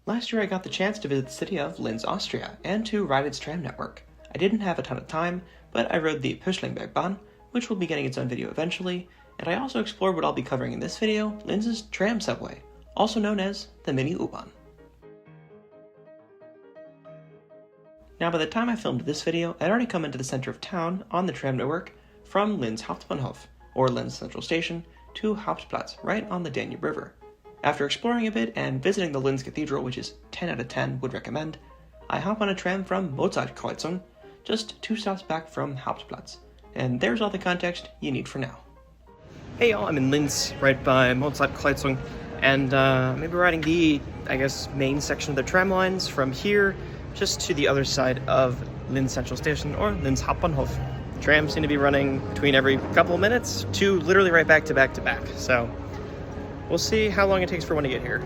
Last year I got the chance to visit the city of Linz, Austria, and to ride its tram network. I didn't have a ton of time, but I rode the Wikimedia, which will be getting its own video eventually, and I also explored what I'll be covering in this video, Linz's tram subway, also known as the Mini-U-Bahn. Now by the time I filmed this video, I'd already come into the center of town on the tram network from Linz Hauptbahnhof, or Linz Central Station, to Hauptplatz, right on the Danube River. After exploring a bit and visiting the Linz Cathedral, which is 10 out of 10 would recommend, I hop on a tram from Mozartkreuzung, just 2 stops back from Hauptplatz. And there's all the context you need for now. Hey y'all, I'm in Linz, right by Mozartkreuzung, and maybe riding the, main section of the tram lines from here just to the other side of Linz Central Station, or Linz Hauptbahnhof. Trams seem to be running between every couple of minutes to literally right back to back to back, so we'll see how long it takes for one to get here.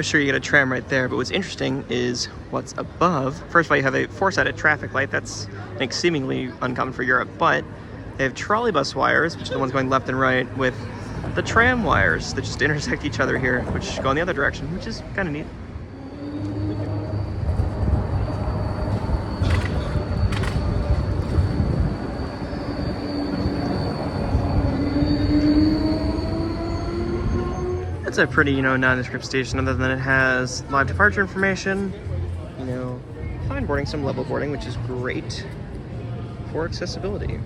Sure, you get a tram right there, but what's interesting is what's above. First of all, you have a 4-sided traffic light. That's seemingly uncommon for Europe, but they have trolleybus wires, which are the ones going left and right, with the tram wires that just intersect each other here, which go in the other direction, which is kind of neat. It's a pretty, nondescript station, other than it has live departure information, fine boarding, some level boarding, which is great for accessibility.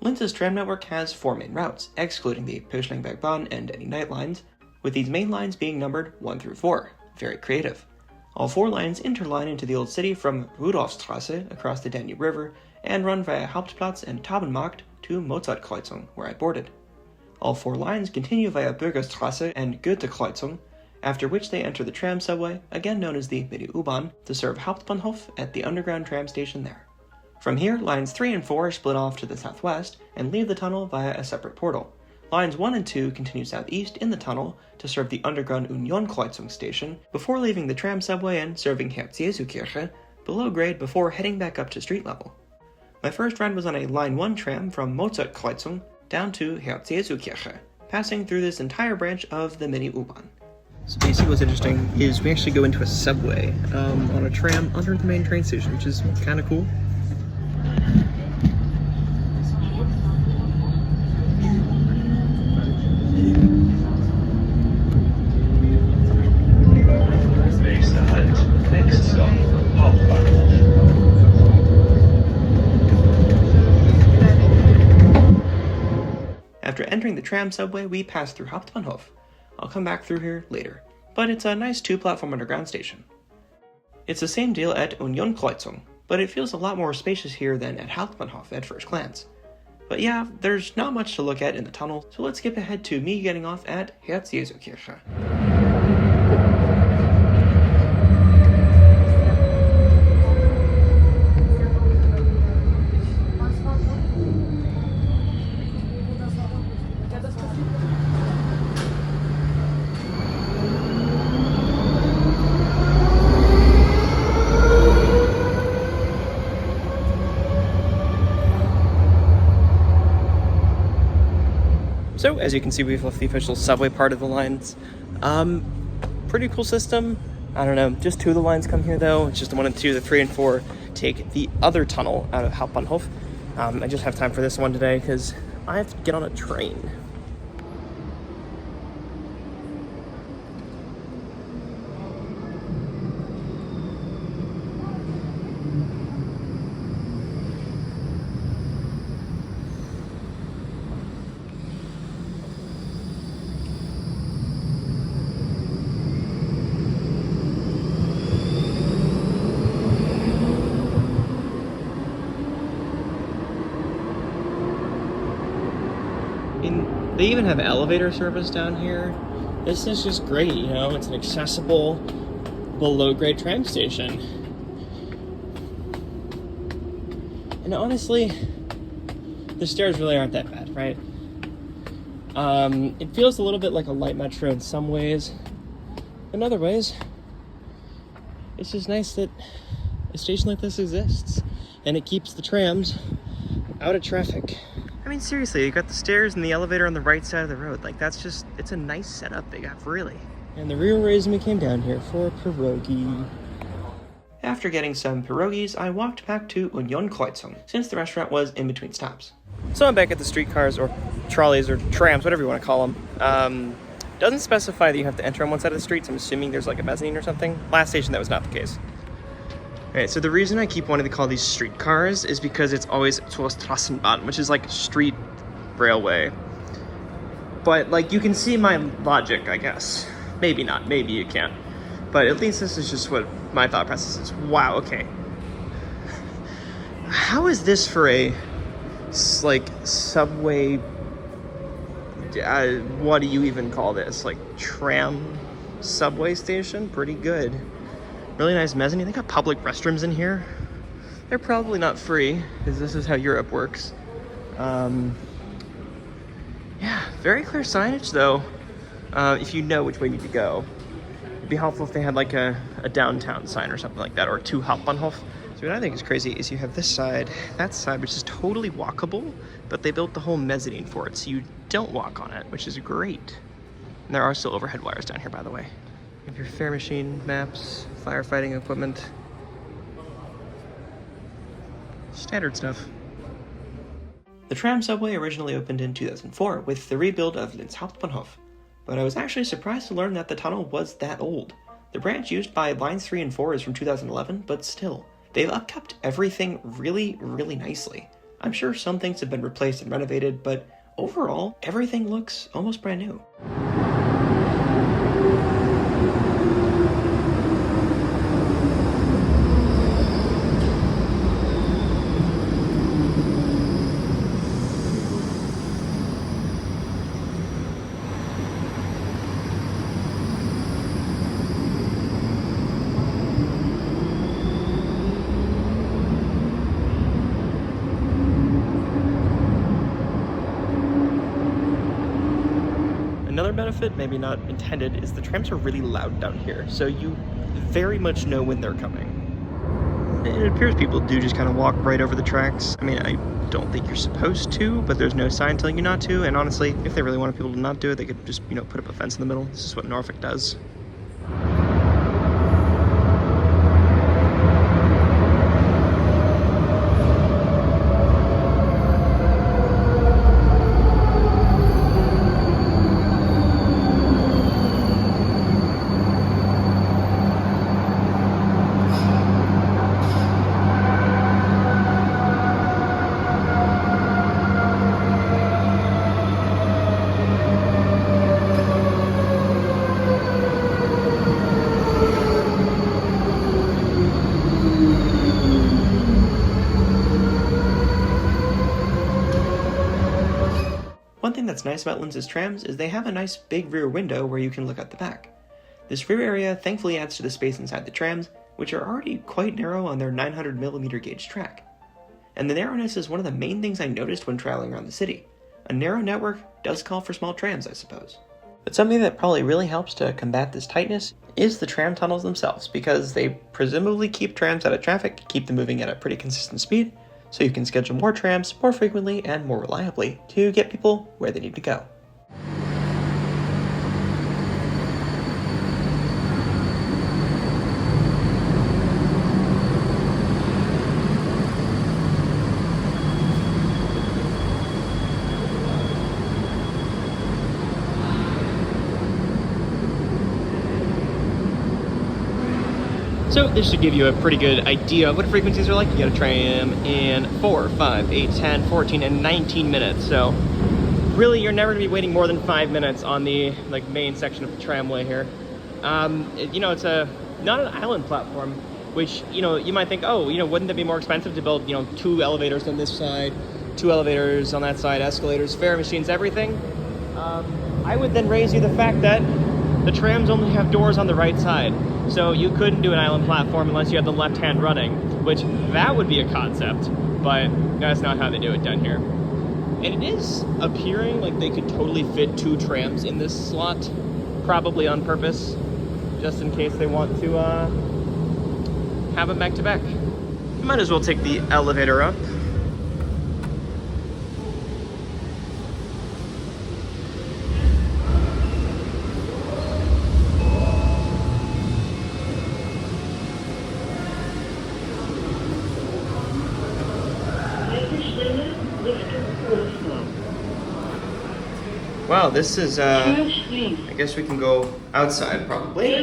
Linz's tram network has 4 main routes, excluding the Wikimedia and any night lines, with these main lines being numbered 1 through 4. Very creative. All 4 lines interline into the old city from Rudolfstrasse across the Danube River and run via Hauptplatz and Taubenmarkt to Mozartkreuzung, where I boarded. All 4 lines continue via Bürgerstrasse and Goethekreuzung, after which they enter the tram subway, again known as the Mini-U-Bahn, to serve Hauptbahnhof at the underground tram station there. From here, lines 3 and 4 split off to the southwest and leave the tunnel via a separate portal. Lines 1 and 2 continue southeast in the tunnel to serve the underground Unionkreuzung station before leaving the tram subway and serving Herz-Jesu-Kirche below grade before heading back up to street level. My first ride was on a Line 1 tram from Mozartkreuzung down to Herz-Jesu-Kirche, passing through this entire branch of the Mini-U-Bahn. So basically what's interesting is we actually go into a subway on a tram under the main train station, which is kind of cool. After entering the tram subway, we pass through Hauptbahnhof. I'll come back through here later, but it's a nice 2-platform underground station. It's the same deal at Unionkreuzung, but it feels a lot more spacious here than at Hauptbahnhof at first glance. But yeah, there's not much to look at in the tunnel, so let's skip ahead to me getting off at Herz-Jesu-Kirche. So, as you can see, we've left the official subway part of the lines. Pretty cool system. I don't know, just 2 of the lines come here though. It's just the 1 and 2, the 3 and 4 take the other tunnel out of Hauptbahnhof. I just have time for this one today because I have to get on a train. They even have elevator service down here. This is just great, it's an accessible, accessible below-grade tram station. And honestly, the stairs really aren't that bad, right? It feels a little bit like a light metro in some ways. In other ways, it's just nice that a station like this exists, and it keeps the trams out of traffic. I mean, seriously, you got the stairs and the elevator on the right side of the road. Like, that's just, it's a nice setup they got, really. And the real reason we came down here for a pierogi. After getting some pierogies, I walked back to Unionkreuzung, since the restaurant was in between stops. So I'm back at the streetcars, or trolleys, or trams, whatever you want to call them. Doesn't specify that you have to enter on one side of the street, so I'm assuming there's like a mezzanine or something. Last station, that was not the case. Alright, so the reason I keep wanting to call these streetcars is because it's always zur Straßenbahn, which is like street railway. But like, you can see my logic, I guess. Maybe not, maybe you can't. But at least this is just what my thought process is. Wow, okay. How is this for a, like, subway, what do you even call this? Like, tram subway station? Pretty good. Really nice mezzanine. They got public restrooms in here. They're probably not free, because this is how Europe works. Yeah, very clear signage, though, if you know which way you need to go. It'd be helpful if they had like a downtown sign or something like that, or two Hauptbahnhof. So what I think is crazy is you have this side, that side, which is totally walkable, but they built the whole mezzanine for it, so you don't walk on it, which is great. And there are still overhead wires down here, by the way. You have your fare machine, maps, firefighting equipment. Standard stuff. The tram subway originally opened in 2004 with the rebuild of Linz Hauptbahnhof, but I was actually surprised to learn that the tunnel was that old. The branch used by lines 3 and 4 is from 2011, but still, they've upkept everything really, really nicely. I'm sure some things have been replaced and renovated, but overall, everything looks almost brand new. Another benefit, maybe not intended, is the trams are really loud down here, so you very much know when they're coming. It appears people do just kind of walk right over the tracks. I mean, I don't think you're supposed to, but there's no sign telling you not to, and honestly, if they really wanted people to not do it, they could just, put up a fence in the middle. This is what Norfolk does. One thing that's nice about Linz's trams is they have a nice big rear window where you can look out the back. This rear area thankfully adds to the space inside the trams, which are already quite narrow on their 900mm gauge track. And the narrowness is one of the main things I noticed when traveling around the city. A narrow network does call for small trams, I suppose. But something that probably really helps to combat this tightness is the tram tunnels themselves, because they presumably keep trams out of traffic, keep them moving at a pretty consistent speed, so you can schedule more trams more frequently and more reliably to get people where they need to go. So this should give you a pretty good idea of what frequencies are like. You got a tram in 4, 5, 8, 10, 14, and 19 minutes. So really, you're never gonna be waiting more than 5 minutes on the main section of the tramway here. It's not an island platform, which you might think, oh, wouldn't that be more expensive to build 2 elevators on this side, 2 elevators on that side, escalators, fare machines, everything? I would then raise you the fact that the trams only have doors on the right side. So you couldn't do an island platform unless you had the left hand running, which that would be a concept. but that's not how they do it down here. And it is appearing like they could totally fit 2 trams in this slot, probably on purpose, just in case they want to have them back to back. Might as well take the elevator up. Wow, this is, I guess we can go outside, probably.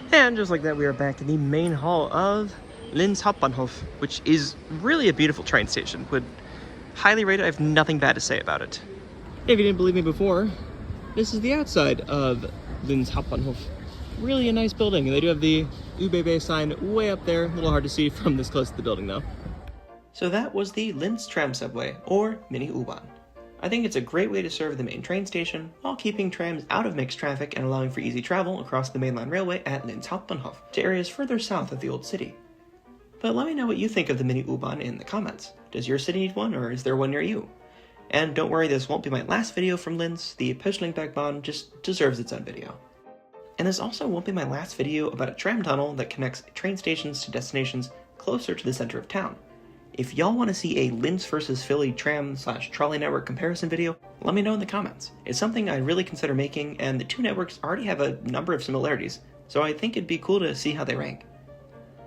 And just like that, we are back in the main hall of Linz Hauptbahnhof, which is really a beautiful train station. Would highly rate it. I have nothing bad to say about it. If you didn't believe me before, this is the outside of Linz Hauptbahnhof. Really a nice building. They do have the ÖBB sign way up there. A little hard to see from this close to the building though. So that was the Linz tram subway, or Mini-U-Bahn. I think it's a great way to serve the main train station while keeping trams out of mixed traffic and allowing for easy travel across the mainline railway at Linz Hauptbahnhof to areas further south of the old city. But let me know what you think of the Mini-U-Bahn in the comments. Does your city need one, or is there one near you? And don't worry, this won't be my last video from Linz. The Pöschlingbahn just deserves its own video. And this also won't be my last video about a tram tunnel that connects train stations to destinations closer to the center of town. If y'all want to see a Linz versus Philly tram/trolley network comparison video, let me know in the comments. It's something I'd really consider making, and the two networks already have a number of similarities, so I think it'd be cool to see how they rank.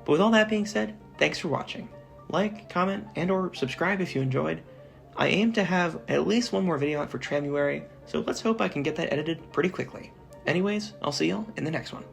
But with all that being said, thanks for watching. Like, comment, and or subscribe if you enjoyed. I aim to have at least one more video out for Tramuary, so let's hope I can get that edited pretty quickly. Anyways, I'll see y'all in the next one.